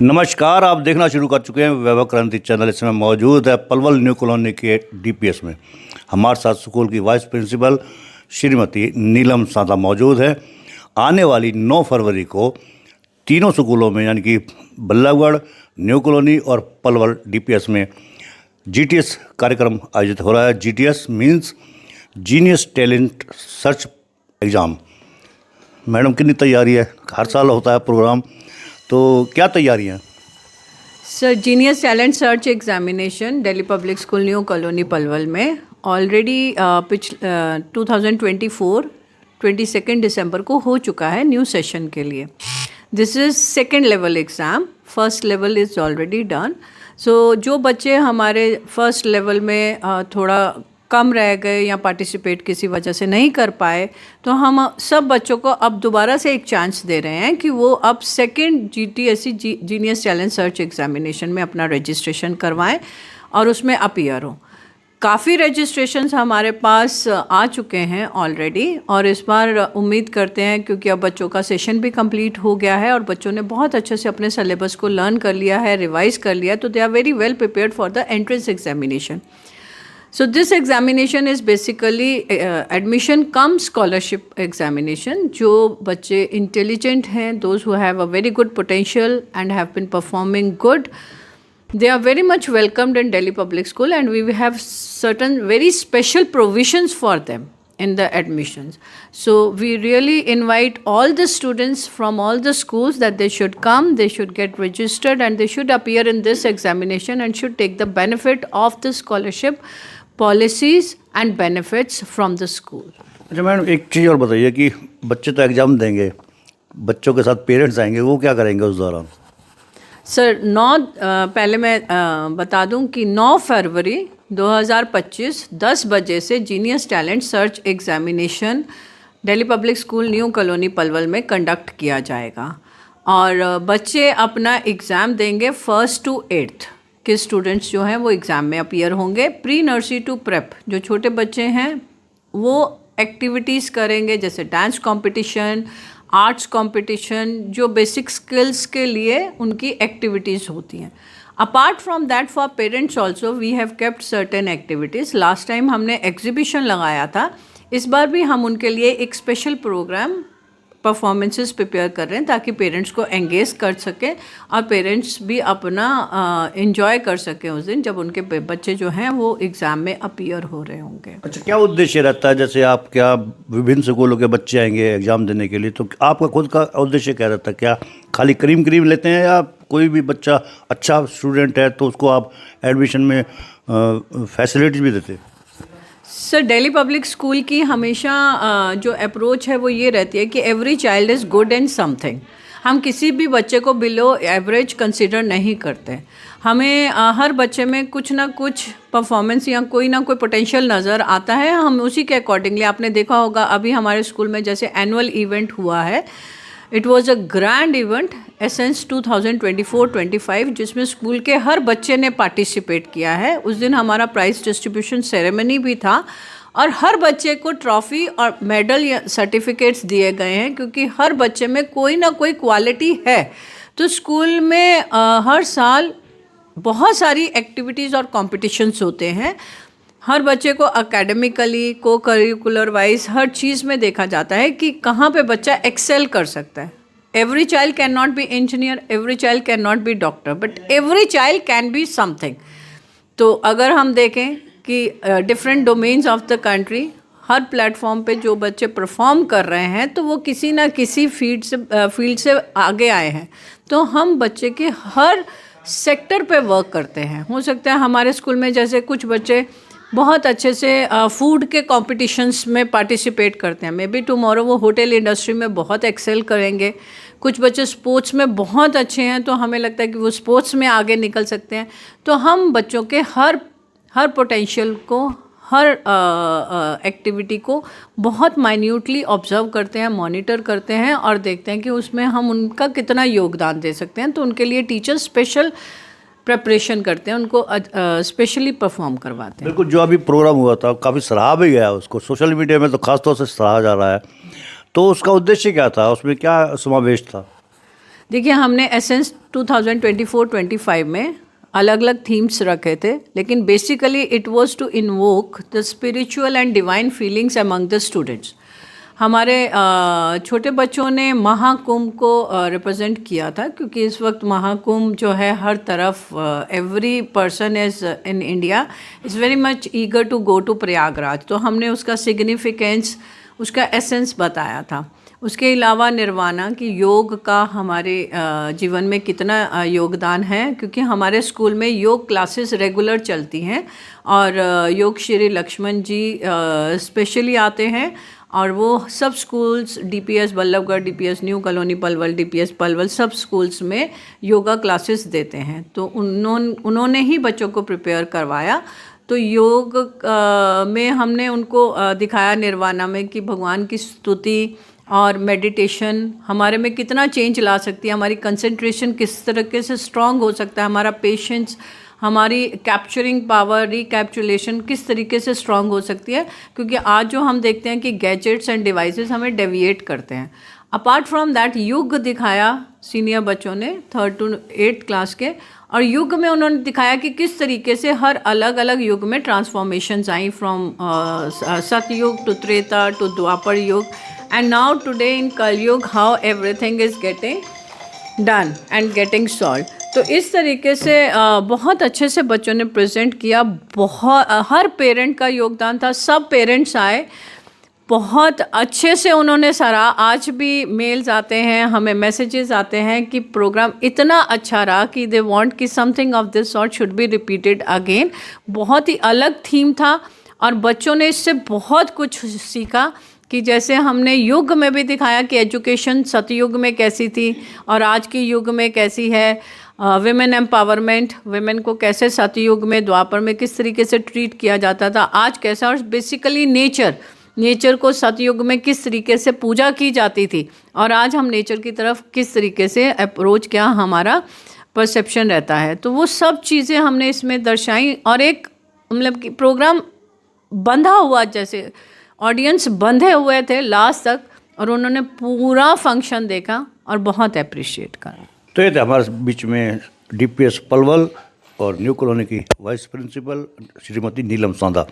नमस्कार, आप देखना शुरू कर चुके हैं वैभव क्रांति चैनल। इसमें मौजूद है पलवल न्यू कॉलोनी के डीपीएस में। हमारे साथ स्कूल की वाइस प्रिंसिपल श्रीमती नीलम सादा मौजूद है। आने वाली 9 फरवरी को तीनों स्कूलों में यानी कि बल्लभगढ़, न्यू कॉलोनी और पलवल डीपीएस में जीटीएस कार्यक्रम आयोजित हो रहा है। GTS means genius talent search exam. Madam, कितनी तैयारी है? हर साल होता है प्रोग्राम, तो क्या तैयारियां? Sir, genius talent search examination Delhi public school new colony Palwal में ऑलरेडी 2024 22 दिसंबर को हो चुका है न्यू सेशन के लिए। This is second level exam, first level is already done. So जो बच्चे हमारे फर्स्ट लेवल में थोड़ा कम रह गए या पार्टिसिपेट किसी वजह से नहीं कर पाए, तो हम सब बच्चों को अब दोबारा से एक चांस दे रहे हैं कि वो अब second GTSC genius talent search examination में अपना रजिस्ट्रेशन करवाएं और उसमें अपीयर हो। काफ़ी रजिस्ट्रेशंस हमारे पास आ चुके हैं ऑलरेडी, और इस बार उम्मीद करते हैं क्योंकि अब बच्चों का सेशन भी कंप्लीट हो गया है और बच्चों ने बहुत अच्छे से अपने सिलेबस को लर्न कर लिया है, रिवाइज कर लिया, तो they are very well prepared for the entrance examination. So this examination is basically admission cum scholarship examination. जो बच्चे intelligent हैं, those who have a very good potential and have been performing good, they are very much welcomed in Delhi Public School, and we have certain very special provisions for them in the admissions. So we really invite all the students from all the schools that they should come, they should get registered, and they should appear in this examination and should take the benefit of the scholarship policies and benefits from the school. अच्छा madam, एक चीज़ और बताइए कि बच्चे तो exam देंगे, बच्चों के साथ पेरेंट्स आएंगे, वो क्या करेंगे उस दौरान? सर, पहले मैं बता दूं कि 9 फरवरी 2025 10 बजे से genius talent search examination Delhi public school new colony Palwal में कंडक्ट किया जाएगा और बच्चे अपना एग्ज़ाम देंगे 1st to 8th के स्टूडेंट्स जो हैं वो एग्ज़ाम में अपीयर होंगे। प्री नर्सरी टू प्रेप जो छोटे बच्चे हैं वो एक्टिविटीज़ करेंगे, जैसे डांस कंपटीशन, आर्ट्स कंपटीशन, जो बेसिक स्किल्स के लिए उनकी एक्टिविटीज़ होती हैं। Apart from that, for parents also we have kept certain activities. Last time हमने एग्जीबिशन लगाया था, इस बार भी हम उनके लिए एक स्पेशल प्रोग्राम परफॉर्मेंसेस प्रिपेयर कर रहे हैं ताकि पेरेंट्स को एंगेज कर सकें और पेरेंट्स भी अपना एंजॉय कर सकें उस दिन जब उनके बच्चे जो हैं वो एग्ज़ाम में अपीयर हो रहे होंगे। अच्छा, क्या उद्देश्य रहता है? जैसे आप क्या विभिन्न स्कूलों के बच्चे आएंगे एग्ज़ाम देने के लिए, तो आपका खुद का उद्देश्य क्या रहता है? क्या खाली करीम लेते हैं या कोई भी बच्चा अच्छा स्टूडेंट है तो उसको आप एडमिशन में फैसिलिटीज भी देते हैं? सर, दिल्ली पब्लिक स्कूल की हमेशा जो अप्रोच है वो ये रहती है कि every child is good in something. हम किसी भी बच्चे को बिलो एवरेज कंसिडर नहीं करते। हमें हर बच्चे में कुछ ना कुछ परफॉर्मेंस या कोई ना कोई पोटेंशियल नज़र आता है, हम उसी के अकॉर्डिंगली। आपने देखा होगा अभी हमारे स्कूल में जैसे एनुअल इवेंट हुआ है, it was a grand event essence 2024-25 जिसमें स्कूल के हर बच्चे ने पार्टिसिपेट किया है। उस दिन हमारा प्राइज़ डिस्ट्रीब्यूशन सेरेमनी भी था और हर बच्चे को ट्रॉफ़ी और मेडल या सर्टिफिकेट्स दिए गए हैं क्योंकि हर बच्चे में कोई ना कोई क्वालिटी है। तो स्कूल में हर साल बहुत सारी एक्टिविटीज़ और कॉम्पिटिशन्स होते हैं। हर बच्चे को एकेडमिकली, को करिकुलर वाइज हर चीज़ में देखा जाता है कि कहाँ पे बच्चा एक्सेल कर सकता है। Every child can not be engineer, every child can not be doctor, but every child can be something. तो अगर हम देखें कि different domains of the country, her platform पे जो बच्चे परफॉर्म कर रहे हैं तो वो किसी ना किसी फील्ड से आगे आए हैं। तो हम बच्चे के हर सेक्टर पे वर्क करते हैं। हो सकता है हमारे स्कूल में जैसे कुछ बच्चे बहुत अच्छे से फूड के कॉम्पिटिशन्स में पार्टिसिपेट करते हैं, मे बी टुमारो वो होटल इंडस्ट्री में बहुत एक्सेल करेंगे। कुछ बच्चे स्पोर्ट्स में बहुत अच्छे हैं तो हमें लगता है कि वो स्पोर्ट्स में आगे निकल सकते हैं। तो हम बच्चों के हर पोटेंशियल को, हर एक्टिविटी को बहुत माइन्यूटली ऑब्जर्व करते हैं, मॉनिटर करते हैं और देखते हैं कि उसमें हम उनका कितना योगदान दे सकते हैं। तो उनके लिए टीचर स्पेशल प्रेपरेशन करते हैं, उनको स्पेशली परफॉर्म करवाते हैं। बिल्कुल, जो अभी प्रोग्राम हुआ था काफ़ी सराहा भी गया, उसको सोशल मीडिया में तो खास तौर से सराहा जा रहा है। तो उसका उद्देश्य क्या था, उसमें क्या समावेश था? देखिए, हमने एसेंस 2024-25 में अलग अलग थीम्स रखे थे, लेकिन basically it was to invoke the spiritual and divine feelings among the students. हमारे छोटे बच्चों ने महाकुंभ को रिप्रेजेंट किया था, क्योंकि इस वक्त महाकुंभ जो है हर तरफ, every person is in India is very much eager to go to Prayagraj. तो हमने उसका सिग्निफिकेंस, उसका एसेंस बताया था। उसके अलावा निर्वाणा की योग का हमारे जीवन में कितना योगदान है, क्योंकि हमारे स्कूल में योग क्लासेस रेगुलर चलती हैं और योग श्री लक्ष्मण जी स्पेशली आते हैं, और वो सब schools, DPS Ballabhgarh, DPS new colony Palwal, DPS Palwal, सब स्कूल्स में योगा क्लासेस देते हैं। तो उन्होंने ही बच्चों को प्रिपेयर करवाया। तो योग में हमने उनको दिखाया निर्वाणा में कि भगवान की स्तुति और मेडिटेशन हमारे में कितना चेंज ला सकती है, हमारी कंसंट्रेशन किस तरीके से स्ट्रांग हो सकता है, हमारा पेशेंस, हमारी कैप्चरिंग पावर, रिकैप्चुलेशन किस तरीके से स्ट्रांग हो सकती है। क्योंकि आज जो हम देखते हैं कि गैजेट्स एंड डिवाइसेस हमें डेविएट करते हैं। अपार्ट फ्रॉम दैट युग दिखाया सीनियर बच्चों ने 3rd to 8th क्लास के, और युग में उन्होंने दिखाया कि किस तरीके से हर अलग अलग युग में ट्रांसफॉर्मेशंस आई, फ्रॉम सतयुग टू त्रेता टू द्वापर युग, एंड नाउ टुडे इन कलयुग how everything is getting done and getting solve. तो इस तरीके से बहुत अच्छे से बच्चों ने प्रेजेंट किया। बहुत हर पेरेंट का योगदान था, सब पेरेंट्स आए, बहुत अच्छे से उन्होंने सराहा। आज भी मेल्स आते हैं, हमें मैसेजेस आते हैं कि प्रोग्राम इतना अच्छा रहा कि दे वांट कि something of this sort should be repeated again. बहुत ही अलग थीम था और बच्चों ने इससे बहुत कुछ सीखा, कि जैसे हमने युग में भी दिखाया कि एजुकेशन सतयुग में कैसी थी और आज के युग में कैसी है। विमेन एम्पावरमेंट, विमेन को कैसे सतयुग में, द्वापर में किस तरीके से ट्रीट किया जाता था, आज कैसा, और बेसिकली नेचर को सतयुग में किस तरीके से पूजा की जाती थी, और आज हम नेचर की तरफ किस तरीके से अप्रोच, क्या हमारा परसेप्शन रहता है। तो वो सब चीज़ें हमने इसमें दर्शाई, और एक मतलब कि प्रोग्राम बंधा हुआ, जैसे ऑडियंस बंधे हुए थे लास्ट तक, और उन्होंने पूरा फंक्शन देखा और बहुत अप्रिशिएट करा। तो ये थे हमारे बीच में डीपीएस पलवल और न्यू कॉलोनी की वाइस प्रिंसिपल श्रीमती नीलम सांदा।